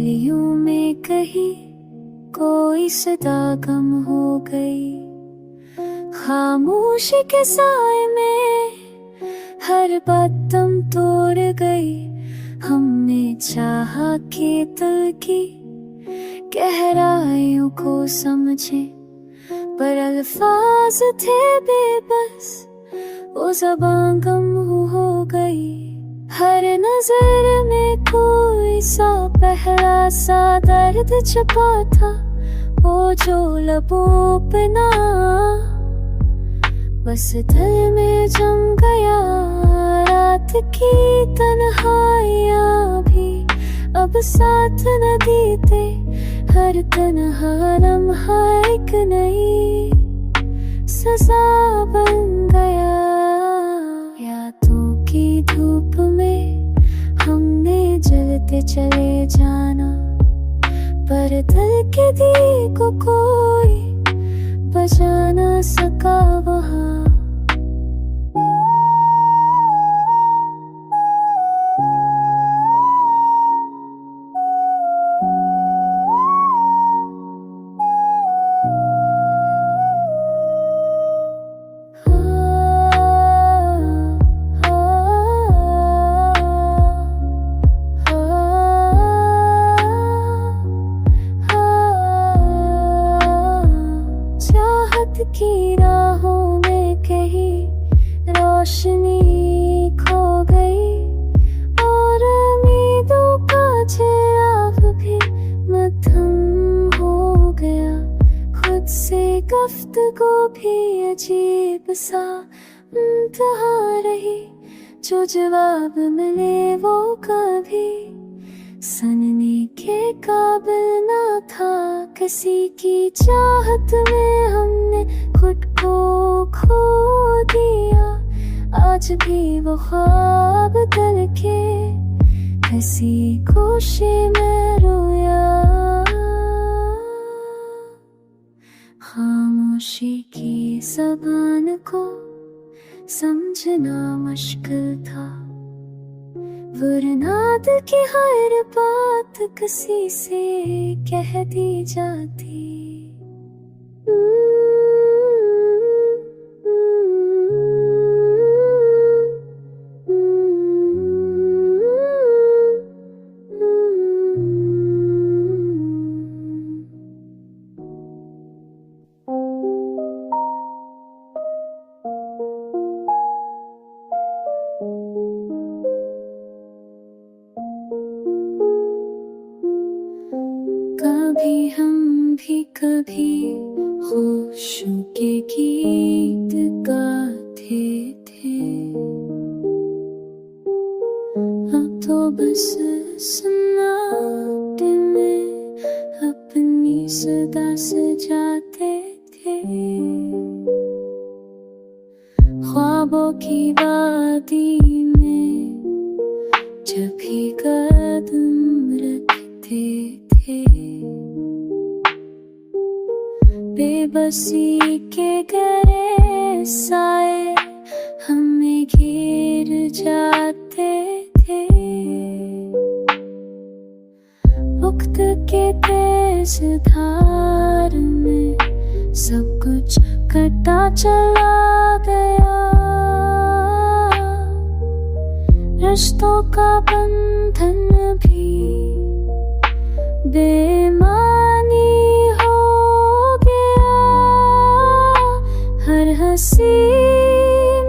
गलियों में कहीं कोई सदा गम हो गई। खामोशी के साए में हर बात दम तोड़ गई। हमने चाहा कि दिल की गहराइयों को समझे, पर अल्फाज थे बेबस, वो ज़बान गम हो गई। हर नजर में कोई सा पहला सा दर्द छुपा था, वो जो लबों पे ना बस दिल में जम गया। रात की तन्हाइयाँ भी अब साथ न देते, हर तन्हा लम्हा एक नई सजा बन गया। यादों की धूप में हमने जलते चले जाना, पर दिल के दिए को कोई बजा न सका वहाँ। की राहों में कहीं रोशनी खो गई, और उम्मीदों का चिराग भी मध्यम हो गया। खुद से गुफ्तगू भी अजीब सा इंतहा रही, जो जवाब मिले वो कभी सुनने के काबिल ना था। किसी की चाहत में हमने खुद को खो दिया, आज भी वो ख्वाब दिल के किसी गोशे में रोया। खामोशी की ज़बान को समझना मुश्किल था, वरना दिल की हर बात किसी से कह दी जाती। कभी हम भी कभी खुशियों के गीत गाते थे, अब तो बस सन्नाटे में अपनी सदा सजाते थे। ख्वाबों की वादी में जब भी कदम रखते थे, बेबसी के गहरे साए हमें घेर जाते थे। वक्त के तेज धार में सब कुछ कटा चला गया। रिश्तों का बंधन भी बेमानी हो गया। हर हंसी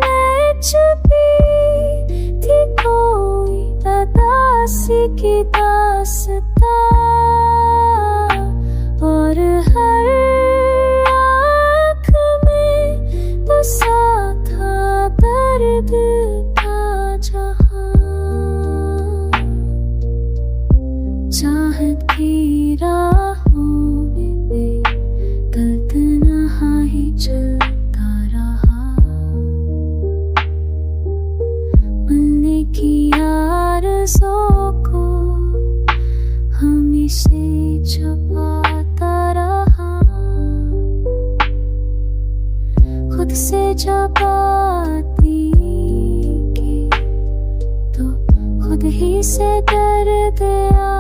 में छुपी थी कोई उदासी की दास्तां, और हर आँख में बसा था दर्द का जहां। चाहत की राहों में गलत नहा ही चलता रहा। मिलने की आरज़ू को हमेशा छुपाता रहा। खुद से छुपाती के तो खुद ही से डर गया।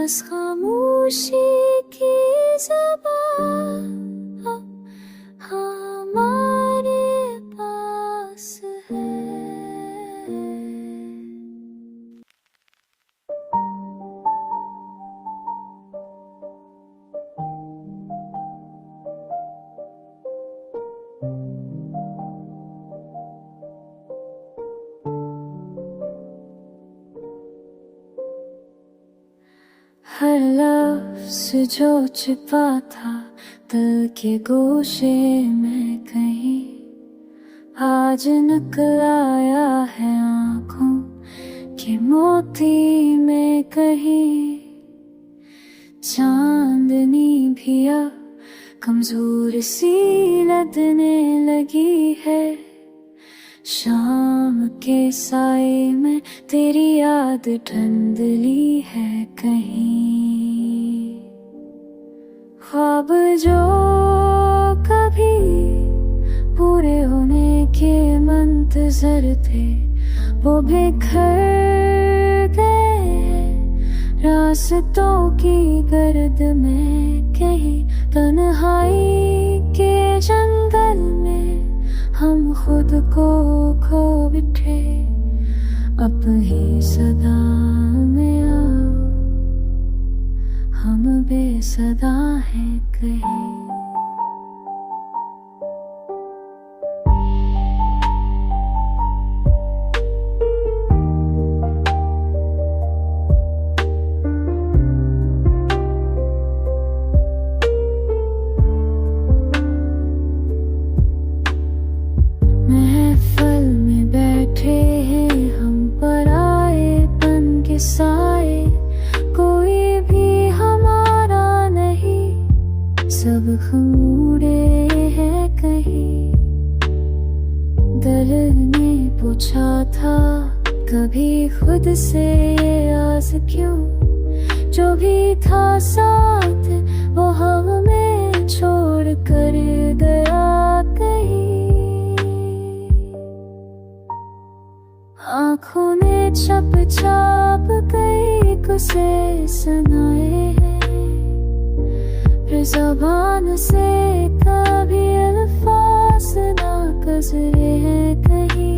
बस खामोशी की ज़बान हमारे पास है। हर लफ्ज़ जो छिपा था दिल के गोशे में कहीं, आज निकल आया है आँखों के मोती में कहीं। चांदनी भी अब कमजोर सी लगने लगी है, शाम के साए में तेरी याद धुंधली है कहीं। ख्वाब जो कभी पूरे होने के मंतज़र थे वो बिखर गए रास्तों की गर्द में कहीं। तन्हाई के जंगल में हम खुद को खो बैठे, अपनी सदा में आओ हम बेसदा हैं कहीं। महफिल में बैठे हैं हम पराएपन के साए, कोई भी हमारा नहीं, सब खमूरे हैं कहीं। दिल ने पूछा था कभी खुद से ये आस क्यों, जो भी था साथ वो हमें छोड़ कर गया कहीं। आँखों ने छप छाप कई कुसे सुनाए हैं, फिर ज़बान से कभी अल्फाज ना गुज़रे हैं कहीं।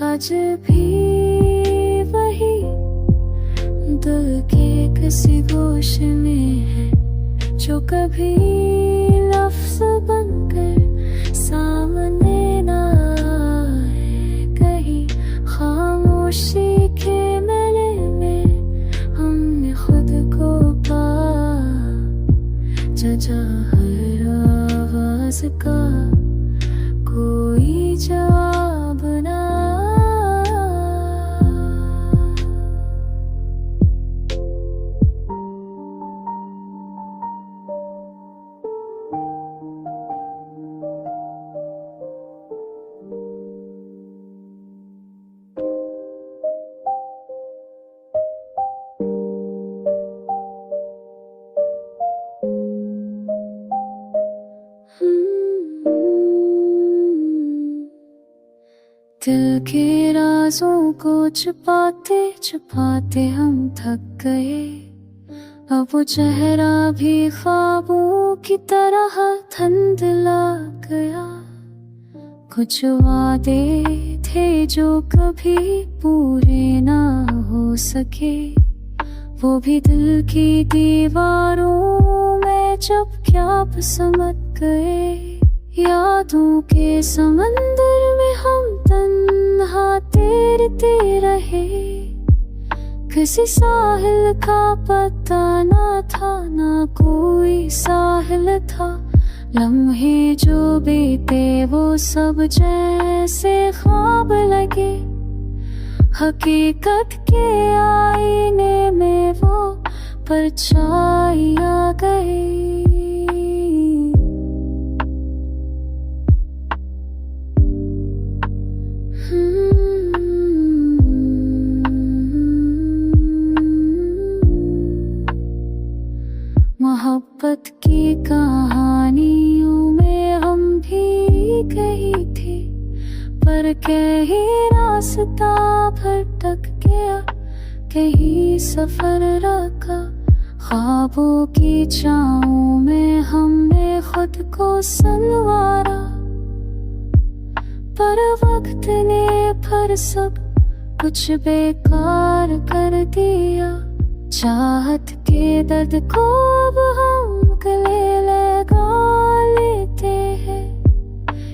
आज भी वही दिल के किसी गोशे में है, जो कभी लफ्ज़ बनकर सामने ना आए कहीं। खामोशी के मेले में हमने खुद को पा, जजा हर आवाज़ का कोई जवाब ना। दिल के राजों को छुपाते छुपाते हम थक गए, अब वो चेहरा भी ख्वाबों की तरह धुंधला गया। कुछ वादे थे जो कभी पूरे ना हो सके, वो भी दिल की दीवारों में जब क्या समझ गए। यादों के समंदर में हम तन्हा तैरते रहे, किसी साहिल का पता ना था, ना कोई साहिल था। लम्हे जो बीते वो सब जैसे ख्वाब लगे, हकीकत के आईने में वो परछाई आ गई। रास्ता भटक गया, कहीं सफर रखा, ख्वाबों की छाँव में हमने खुद को संवारा। पर वक्त ने फिर सब कुछ बेकार कर दिया, चाहत के दर्द को अब हम गले लगा लेते हैं,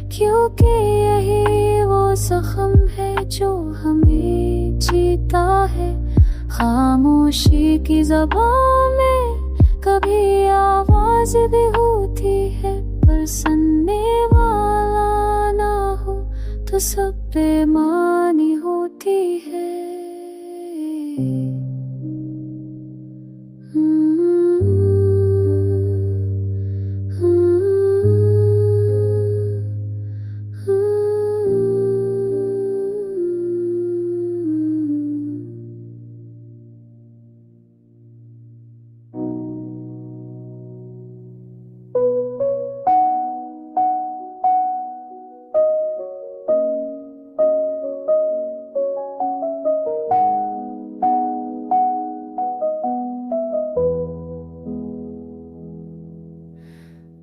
क्योंकि यही वो जख्म है जो हमें जीता है। खामोशी की ज़बान में कभी आवाज भी होती है, पर सुनने वाला ना हो तो सब बेमानी होती है।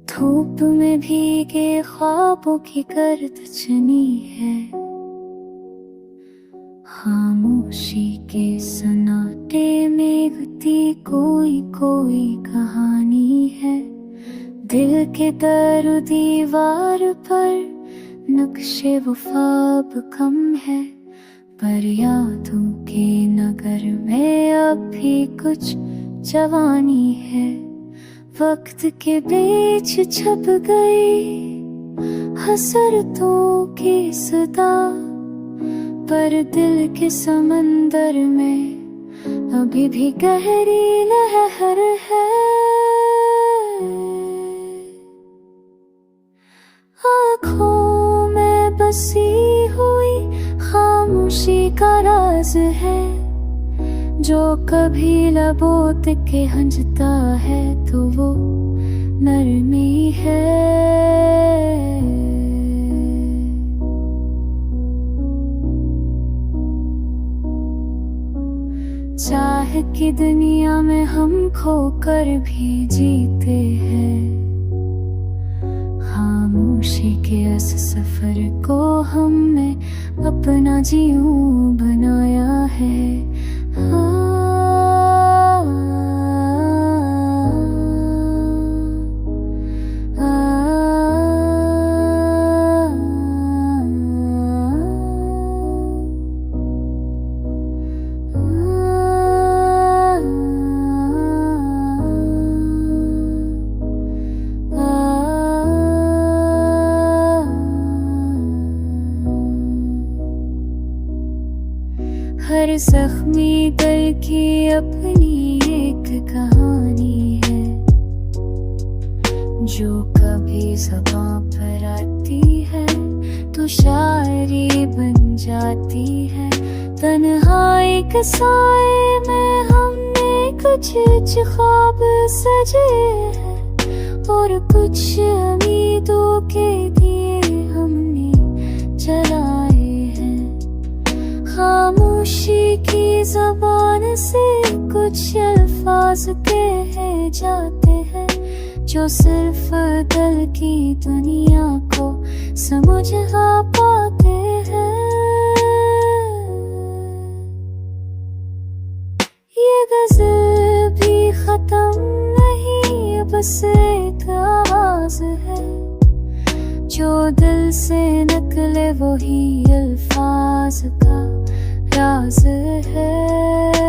धूप में भीगे ख्वाबों की गर्द चनी है, खामोशी के सन्नाटे में गती कोई कोई कहानी है। दिल के दर दीवार पर नक्शे वफा अब कम है, पर यादों के नगर में अब भी कुछ जवानी है। वक्त के बीच छप गई हसरतों की सदा, पर दिल के समंदर में अभी भी गहरी लहर है। आँखों में बसी हुई खामोशी का राज है, जो कभी लबों के हंजता है तो वो नरमी है। चाह की दुनिया में हम खोकर भी जीते हैं, खामोशी के इस सफर को हमने अपना जीवन बनाया है। हर जख्मी दिल की अपनी एक कहानी है, जो कभी ज़बां पर आती है तो शायरी बन जाती है। तन्हाई के साए में हमने कुछ ख्वाब सजे हैं, और कुछ उम्मीदों के दिए हमने जलाए हैं। खामोशी की ज़बान से कुछ अल्फाज कहे जाते हैं, जो सिर्फ दिल की दुनिया को समझ आ पाते हैं। ये गज़ल भी खत्म नहीं, बस एक आवाज़ है, जो दिल से निकले वही अल्फाज का राज है।